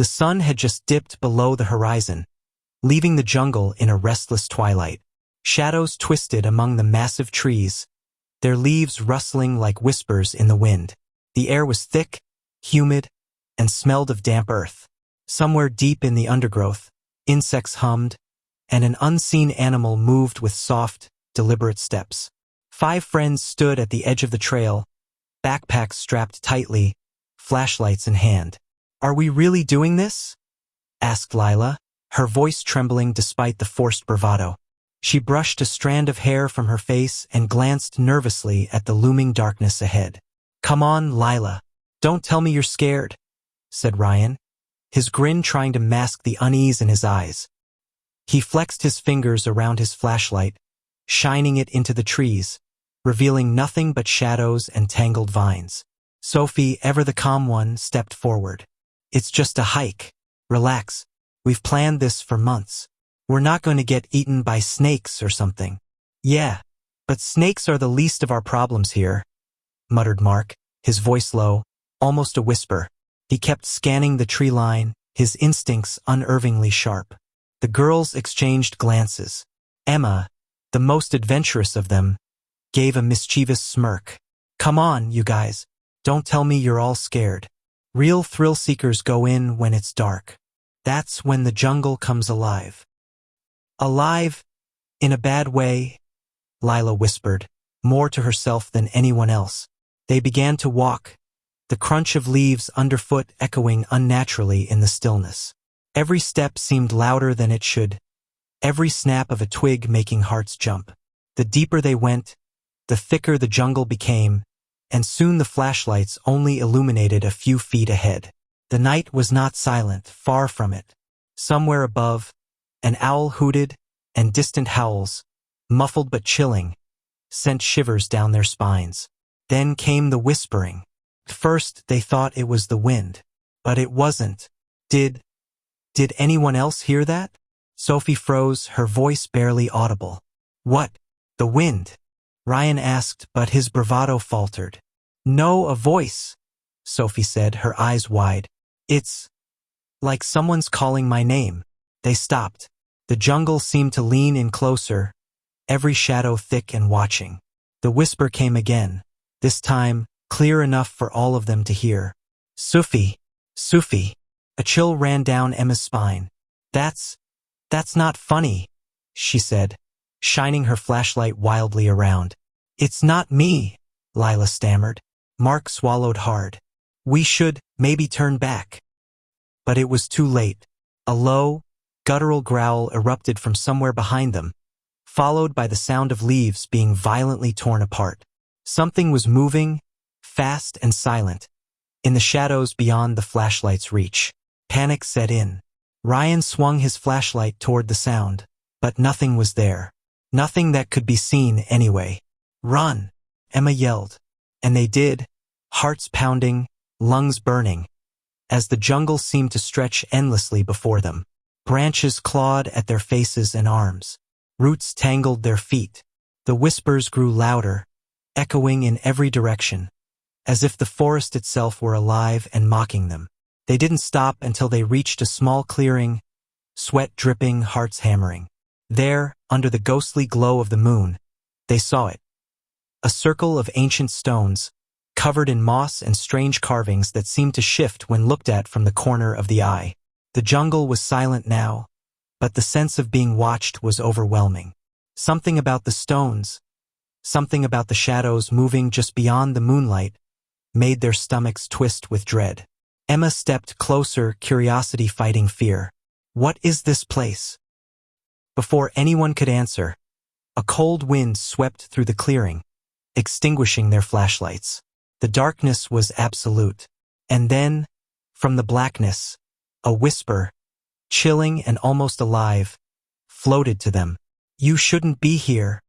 The sun had just dipped below the horizon, leaving the jungle in a restless twilight. Shadows twisted among the massive trees, their leaves rustling like whispers in the wind. The air was thick, humid, and smelled of damp earth. Somewhere deep in the undergrowth, insects hummed, and an unseen animal moved with soft, deliberate steps. 5 friends stood at the edge of the trail, backpacks strapped tightly, flashlights in hand. "Are we really doing this?" asked Lila, her voice trembling despite the forced bravado. She brushed a strand of hair from her face and glanced nervously at the looming darkness ahead. "Come on, Lila. Don't tell me you're scared," said Ryan, his grin trying to mask the unease in his eyes. He flexed his fingers around his flashlight, shining it into the trees, revealing nothing but shadows and tangled vines. Sophie, ever the calm one, stepped forward. "It's just a hike. Relax. We've planned this for months. We're not going to get eaten by snakes or something." "Yeah, but snakes are the least of our problems here," muttered Mark, his voice low, almost a whisper. He kept scanning the tree line, his instincts unervingly sharp. The girls exchanged glances. Emma, the most adventurous of them, gave a mischievous smirk. "Come on, you guys. Don't tell me you're all scared. Real thrill-seekers go in when it's dark. That's when the jungle comes alive." "Alive? In a bad way?" Lila whispered, more to herself than anyone else. They began to walk, the crunch of leaves underfoot echoing unnaturally in the stillness. Every step seemed louder than it should, every snap of a twig making hearts jump. The deeper they went, the thicker the jungle became, and soon the flashlights only illuminated a few feet ahead. The night was not silent, far from it. Somewhere above, an owl hooted, and distant howls, muffled but chilling, sent shivers down their spines. Then came the whispering. At first they thought it was the wind, but it wasn't. Did anyone else hear that? Sophie froze, her voice barely audible. "What? The wind?" Ryan asked, but his bravado faltered. "No, a voice," Sophie said, her eyes wide. "It's like someone's calling my name." They stopped. The jungle seemed to lean in closer, every shadow thick and watching. The whisper came again, this time clear enough for all of them to hear. "Sophie, Sophie." A chill ran down Emma's spine. That's not funny," she said, shining her flashlight wildly around. "It's not me," Lila stammered. Mark swallowed hard. "We should maybe turn back." But it was too late. A low, guttural growl erupted from somewhere behind them, followed by the sound of leaves being violently torn apart. Something was moving, fast and silent, in the shadows beyond the flashlight's reach. Panic set in. Ryan swung his flashlight toward the sound, but nothing was there. Nothing that could be seen anyway. "Run!" Emma yelled. And they did, hearts pounding, lungs burning, as the jungle seemed to stretch endlessly before them. Branches clawed at their faces and arms. Roots tangled their feet. The whispers grew louder, echoing in every direction, as if the forest itself were alive and mocking them. They didn't stop until they reached a small clearing, sweat dripping, hearts hammering. There, under the ghostly glow of the moon, they saw it. A circle of ancient stones, covered in moss and strange carvings that seemed to shift when looked at from the corner of the eye. The jungle was silent now, but the sense of being watched was overwhelming. Something about the stones, something about the shadows moving just beyond the moonlight, made their stomachs twist with dread. Emma stepped closer, curiosity fighting fear. "What is this place?" Before anyone could answer, a cold wind swept through the clearing, extinguishing their flashlights. The darkness was absolute. And then, from the blackness, a whisper, chilling and almost alive, floated to them. "You shouldn't be here."